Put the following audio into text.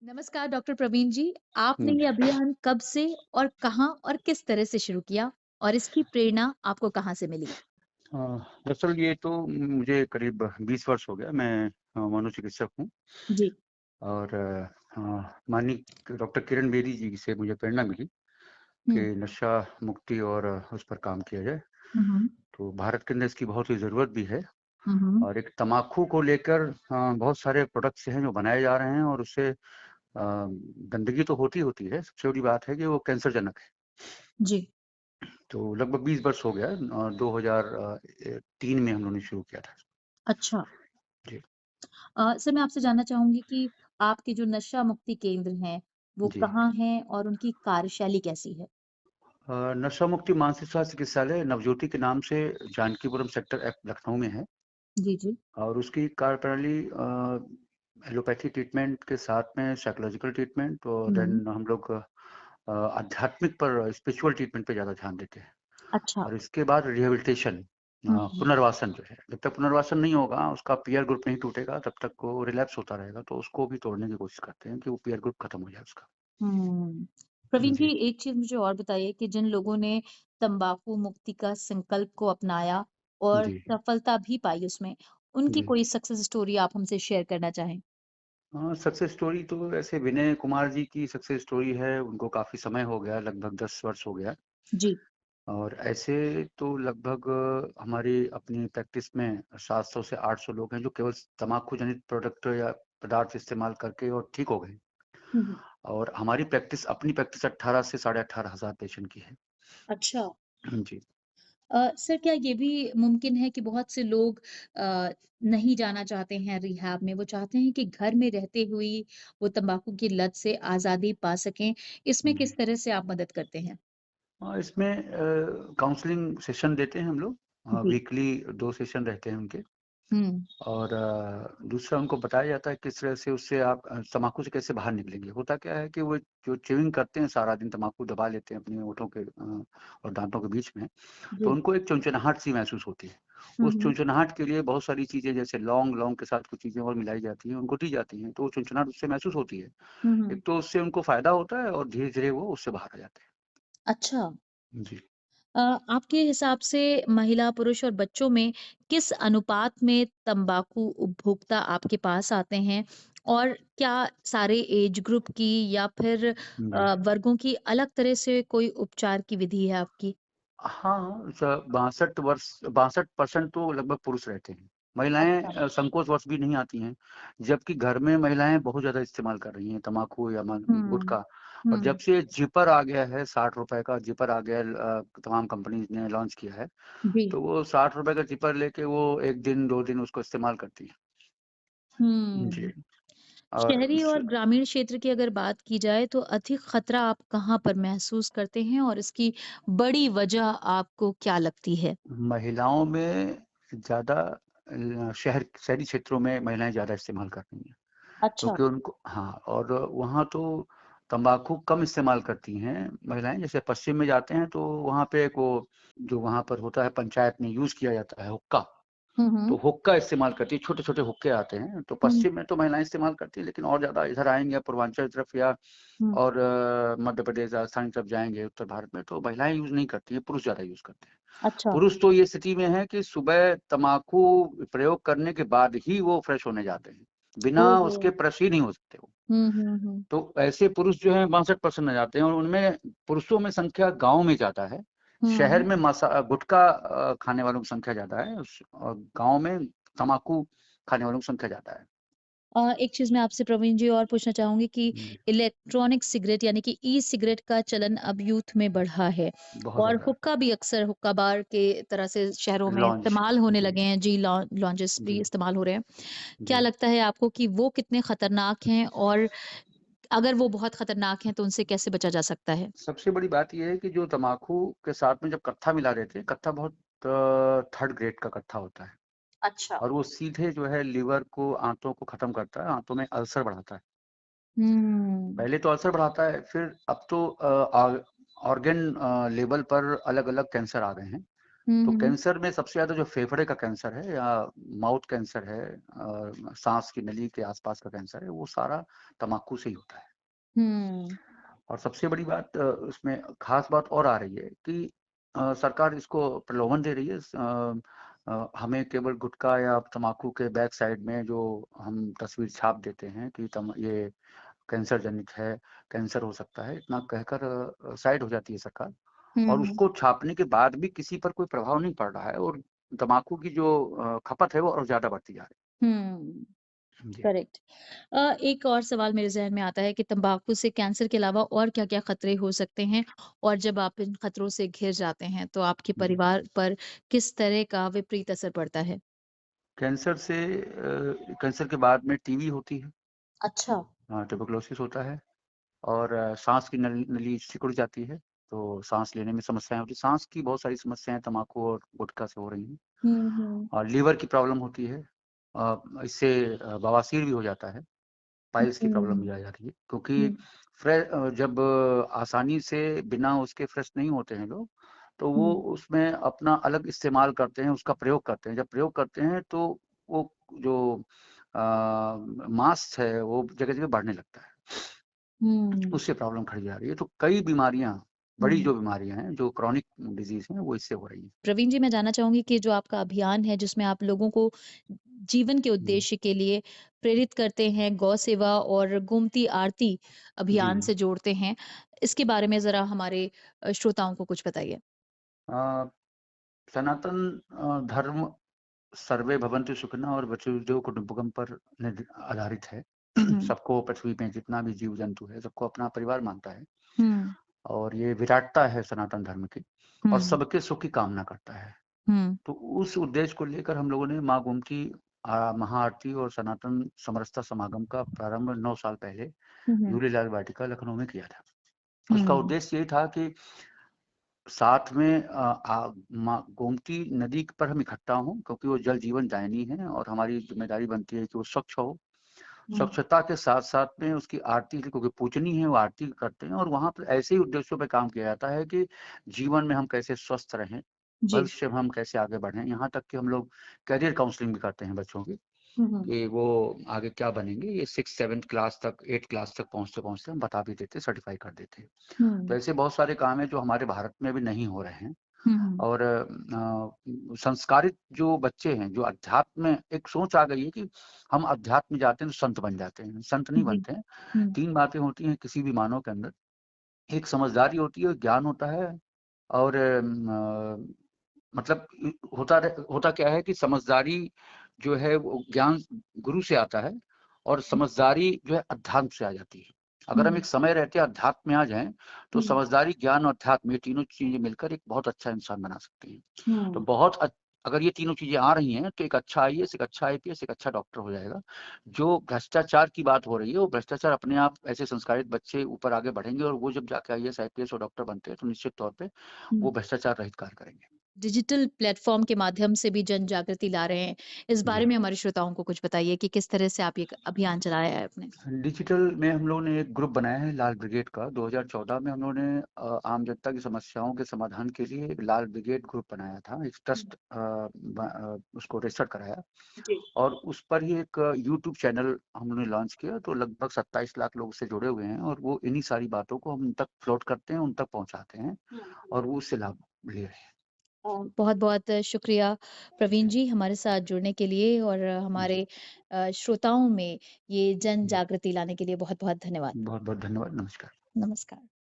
नमस्कार डॉक्टर प्रवीण जी। आपने जी। ये अभियान कब से और कहाँ और किस तरह से शुरू किया और इसकी प्रेरणा आपको कहाँ से मिली? दरअसल ये तो मुझे करीब 20 वर्ष हो गया। मैं मनोचिकित्सक हूँ जी। और माननीय डॉक्टर किरण बेदी जी से मुझे प्रेरणा मिली कि हुँ। नशा मुक्ति और उस पर काम किया जाए। हुँ, हुँ। तो भारत के अंदर इसकी बहुत ही ज़रूरत भी है हुँ, हुँ। और एक तम्बाकू को लेकर बहुत सारे प्रोडक्ट्स हैं जो बनाए जा रहे हैं और उससे गंदगी तो होती है। सबसे बड़ी बात है कि वो कैंसरजनक है। जी। तो लगभग 20 वर्ष हो गया 2003 में हम लोगों ने शुरू किया था। अच्छा। जी, सर मैं आपसे जानना चाहूँगी कि आपके जो नशा मुक्ति केंद्र हैं, वो जी। कहाँ हैं और उनकी कार्यशैली कैसी है? नशा मुक्ति मानसिक स्वास्थ्य चिकित्सालय नवज्योति के नाम से जानकीपुरम सेक्टर F लखनऊ में है जी, जी। और उसकी कार्यप्रणाली एलोपैथी ट्रीटमेंट के साथ में साइकोलॉजिकल ट्रीटमेंट और हुँ। देन हम लोग आध्यात्मिक पर स्पिरिचुअल ट्रीटमेंट पे ज़्यादा ध्यान देते हैं अच्छा। और इसके बाद रिहेबिलिटेशन हुँ, हुँ। पुनर्वासन जो है, जब तक पुनर्वासन नहीं होगा, उसका पीयर ग्रुप नहीं टूटेगा, तब तक वो रिलैप्स होता रहेगा, तो उसको भी तोड़ने की कोशिश करते हैं कि वो पीयर ग्रुप खत्म हो जाए उसका। हुँ। प्रवीण जी, जी, एक चीज़ मुझे और बताइए कि जिन लोगों ने तंबाकू मुक्ति का संकल्प को अपनाया और जी, सफलता भी पाई उसमें, उनकी जी। कोई सक्सेस स्टोरी आप हमसे शेयर करना चाहें? हाँ, सक्सेस स्टोरी तो ऐसे विनय कुमार जी की सक्सेस स्टोरी है, उनको काफ़ी समय हो गया, लगभग 10 वर्ष हो गया जी। और ऐसे तो लगभग हमारी अपनी प्रैक्टिस में 700 से 800 लोग हैं, जो केवल तम्बाकू जनित प्रोडक्ट या पदार्थ इस्तेमाल करके और ठीक हो गए हुँ, हुँ। और हमारी प्रैक्टिस अपनी प्रैक्टिस 18 से साढ़े 18,000 पेशेंट की है। अच्छा। जी। सर क्या ये भी मुमकिन है कि बहुत से लोग नहीं जाना चाहते हैं रिहैब में, वो चाहते हैं कि घर में रहते हुए ही वो तंबाकू की लत से आज़ादी पा सकें, इसमें जी। किस तरह से आप मदद करते हैं? हाँ, इसमें काउंसलिंग सेशन देते हैं हम लोग। जी। वीकली 2 सेशन रहते हैं उनके। हुँ। और दूसरा उनको बताया जाता है किस तरह से उससे आप तम्बाकू से कैसे बाहर निकलेंगे। होता क्या है कि वो जो च्युइंग करते हैं सारा दिन तम्बाकू दबा लेते हैं अपने होठों के और दाँतों के बीच में, तो जी। उनको एक चुनचुनाहट सी महसूस होती है। हुँ, उस हुँ। चुनचुनाहट के लिए बहुत सारी चीज़ें जैसे लौंग लौंग के साथ कुछ चीज़ें और मिलाई जाती हैं, उनको दी जाती हैं, तो वो चुनचुनाहट उससे महसूस होती है। हुँ, हुँ। एक तो उससे उनको फ़ायदा होता है और धीरे-धीरे वो उससे बाहर आ जाते अच्छा। हैं। जी। आपके हिसाब से महिला, पुरुष और बच्चों में किस अनुपात में तंबाकू उपभोक्ता आपके पास आते हैं? और क्या सारे एज ग्रुप की या फिर जी। वर्गों की अलग तरह से कोई उपचार की विधि है आपकी? हाँ, 62% तो लगभग पुरुष रहते हैं। महिलाएँ अच्छा। संकोचवश भी नहीं आती हैं, जबकि घर में महिलाएँ बहुत ज़्यादा इस्तेमाल कर रही हैं तम्बाकू या हुँ। गुटखा और जब हुँ। से जिपर आ गया है ₹60 का जिपर आ गया है तमाम कंपनीज़ ने लॉन्च किया है, जी। तो वो ₹60 का जिपर लेके वो 1 दिन, 2 दिन उसको इस्तेमाल करती हैं। जी, हुँ। और शहरी और ग्रामीण क्षेत्र की अगर बात की जाए तो अधिक खतरा आप कहाँ पर महसूस करते हैं और इसकी बड़ी वजह आपको क्या लगती है? महिलाओं में ज़्यादा शहरी क्षेत्रों में महिलाएँ ज़्यादा इस्तेमाल कर रही हैं। अच्छा। क्योंकि उनको हाँ, और वहाँ तो तम्बाकू कम इस्तेमाल करती हैं महिलाएँ, जैसे पश्चिम में जाते हैं तो वहाँ पे एक वो जो वहाँ पर होता है पंचायत में यूज़ किया जाता है हुक्का, हुँ, तो हुँ। हुक्का इस्तेमाल करती हैं, छोटे-छोटे हुक्के आते हैं, तो हुँ, पश्चिम में तो महिलाएँ इस्तेमाल करती हैं, लेकिन और ज़्यादा इधर आएँगे पूर्वांचल तरफ या हुँ। और मध्य प्रदेश, राजस्थान की तरफ जाएँगे उत्तर भारत में तो महिलाएँ यूज़ नहीं करती हैं, पुरुष ज़्यादा यूज़ करते हैं। अच्छा। पुरुष तो ये स्थिति में है कि सुबह तम्बाकू प्रयोग करने के बाद ही वो फ्रेश होने जाते हैं, बिना ओहो! उसके फ्रेश ही नहीं हो सकते वो। हुँ, हुँ, हुँ। तो ऐसे पुरुष जो हैं 62% आ जाते हैं और उनमें पुरुषों में संख्या गाँव में ज़्यादा है। शहर हुँ। में गुटखा खाने वालों की संख्या ज़्यादा है और गाँव में तम्बाकू खाने वालों की संख्या ज़्यादा है। एक चीज़ मैं आपसे प्रवीण जी और पूछना चाहूँगी कि जी, इलेक्ट्रॉनिक सिगरेट यानी कि ई-सिगरेट का चलन अब यूथ में बढ़ा है बहुत और ज़्यादा हुक्का भी अक्सर हुक्का बार के तरह से शहरों में लॉन्च इस्तेमाल होने जी, लगे हैं। जी, लॉन्जेस भी जी, इस्तेमाल हो रहे हैं। क्या जी। लगता है आपको कि वो कितने खतरनाक हैं और अगर वो बहुत खतरनाक हैं तो उनसे कैसे बचा जा सकता है? सबसे बड़ी बात ये है कि जो तम्बाकू के साथ में जब कत्था मिला देते हैं, कत्था बहुत थर्ड ग्रेड का कत्था होता है अच्छा। और वो सीधे जो है लिवर को, आंतों को ख़त्म करता है, आंतों में अल्सर बढ़ाता है। हुँ। पहले तो अल्सर बढ़ाता है, फिर अब तो ऑर्गन लेवल पर अलग-अलग कैंसर आ गए हैं। हुँ, तो हुँ। कैंसर में सबसे ज़्यादा जो फेफड़े का कैंसर है या माउथ कैंसर है साँस की नली के आस-पास का कैंसर है, वो सारा तम्बाकू से ही होता है। हुँ। और सबसे बड़ी बात उसमें ख़ास बात और आ रही है कि सरकार इसको प्रलोभन दे रही है हमें केवल गुटखा या तम्बाकू के बैक साइड में जो हम तस्वीर छाप देते हैं कि ये कैंसर जनित है, कैंसर हो सकता है, इतना कहकर साइड हो जाती है सरकार हुँ, और हुँ। उसको छापने के बाद भी किसी पर कोई प्रभाव नहीं पड़ रहा है और तम्बाकू की जो खपत है वो और ज़्यादा बढ़ती जा रही हुँ। है। जी। करेक्ट। एक और सवाल मेरे ज़हन में आता है कि तम्बाकू से कैंसर के अलावा और क्या-क्या खतरे हो सकते हैं? और जब आप इन खतरों से घिर जाते हैं, तो आपके जी। परिवार पर किस तरह का विपरीत असर पड़ता है? कैंसर के बाद में टीबी होती है, अच्छा। ट्यूबरकुलोसिस होता है और साँस की नली सिकुड़ जाती है, तो साँस लेने में समस्याएँ होती हैं। साँस की बहुत सारी समस्याएँ तम्बाकू और गुटखा से हो रही हैं हुँ, हुँ। और लीवर की प्रॉब्लम होती है। इससे बवासीर भी हो जाता है, पाइल्स की प्रॉब्लम भी हुँ, आ जाती है क्योंकि हुँ, जब आसानी से बिना उसके फ्रेश नहीं होते हैं लोग, तो वो हुँ, उसमें अपना अलग इस्तेमाल करते हैं, उसका प्रयोग करते हैं। जब प्रयोग करते हैं तो वो जो माँस है, वो जगह-जगह बढ़ने लगता है। हुँ, उससे प्रॉब्लम खड़ी जा रही है। तो कई बीमारियाँ, बड़ी हुँ। जो बीमारियाँ हैं, जो क्रॉनिक डिज़ीज़ हैं, वो इससे हो रही हैं। प्रवीण जी, मैं जानना चाहूँगी कि जो आपका अभियान है, जिसमें आप लोगों को जीवन के जी। उद्देश्य के लिए प्रेरित करते हैं, गौ सेवा और गोमती आरती जी, अभियान जी। से जोड़ते हैं, इसके बारे में ज़रा हमारे श्रोताओं को कुछ बताइए? अ, सनातन धर्म सर्वे भवन्तु सुखिनः और वसुधैव कुटुम्बकम पर आधारित है। हुँ, सबको पृथ्वी में जितना भी जीव-जंतु है, सबको अपना परिवार मानता है हुँ, और ये विराटता है सनातन धर्म की और हुँ, सबके सुख की कामना करता है। हुँ, तो उस उद्देश्य को लेकर हम लोगों ने माँ गोमती महाआरती और सनातन समरसता समागम का प्रारंभ 9 साल पहले हुँ, झूलेलाल वाटिका लखनऊ में किया था। उसका हुँ, उद्देश्य ये था कि साथ में माँ गोमती नदी पर हम इकट्ठा हों क्योंकि वो जल जीवन दायिनी है और हमारी ज़िम्मेदारी बनती है कि वो स्वच्छ हो। हुँ, स्वच्छता के साथ-साथ में उसकी आरती क्योंकि पूजनीय है, वो आरती करते हैं और वहाँ पे ऐसे ही उद्देश्यों पे काम किया जाता है कि जीवन में हम कैसे स्वस्थ रहें, जी। भविष्य में हम कैसे आगे बढ़ें। यहाँ तक कि हम लोग करियर काउंसलिंग भी करते हैं बच्चों की, हुँ, हुँ, कि वो आगे क्या बनेंगे। ये 6-7th क्लास तक 8th क्लास तक पहुँचते-पहुँचते हम बता भी देते, सर्टिफ़ाई कर देते हैं। तो हुँ, ऐसे बहुत सारे काम हैं जो हमारे भारत में अभी नहीं हो रहे हैं। हुँ, हुँ, और संस्कारित जो बच्चे हैं, जो अध्यात्म में एक सोच आ गई है कि हम अध्यात्म में जाते हैं तो संत बन जाते हैं। संत नहीं जी। बनते हैं। हुँ, 3 बातें होती हैं किसी भी मानव के अंदर। एक समझदारी होती है, ज्ञान होता है और मतलब होता क्या है कि समझदारी जो है वो ज्ञान गुरु से आता है और समझदारी जो है अध्यात्म से आ जाती है। अगर हम हुँ, एक समय रहते अध्यात्म में आ जाएँ, तो हुँ, समझदारी, ज्ञान और अध्यात्म ये तीनों चीज़ें मिलकर एक बहुत अच्छा इंसान बना सकती हैं। तो हुँ, अगर ये तीनों चीज़ें आ रही हैं, तो एक अच्छा आईएएस, एक अच्छा आईपीएस, एक अच्छा डॉक्टर हो जाएगा। जो भ्रष्टाचार की बात हो रही है, वो भ्रष्टाचार अपने आप ऐसे संस्कारित बच्चे ऊपर आगे बढ़ेंगे और वो जब जाके आईएएस, आईपीएस और डॉक्टर बनते हैं, तो निश्चित तौर पे हुँ। वो भ्रष्टाचार रहित कार्य करेंगे। डिजिटल प्लेटफ़ॉर्म के माध्यम से भी जन जागृति ला रहे हैं। इस जी। बारे में हमारे श्रोताओं को कुछ बताइए कि किस तरह से आप ये अभियान चलाया है आपने? डिजिटल में हम लोगों ने एक ग्रुप बनाया है लाल ब्रिगेड का। 2014 में हम लोगों ने आम जनता की समस्याओं के समाधान के लिए एक लाल ब्रिगेड ग्रुप बनाया था। एक ट्रस्ट उसको रजिस्टर कराया जी। और उस पर ही एक यूट्यूब चैनल हम लोगों ने लॉन्च किया। तो लगभग 27 लाख लोग उससे जुड़े हुए हैं और वो इन्हीं सारी बातों को हम उन तक फ्लोट करते हैं, उन तक पहुँचाते हैं हुँ, और हुँ। वो उससे लाभ ले रहे हैं। बहुत-बहुत शुक्रिया प्रवीण जी, जी हमारे साथ जुड़ने के लिए और जी, हमारे श्रोताओं में ये जन जी। जागृति लाने के लिए बहुत-बहुत धन्यवाद। बहुत-बहुत धन्यवाद। नमस्कार। नमस्कार।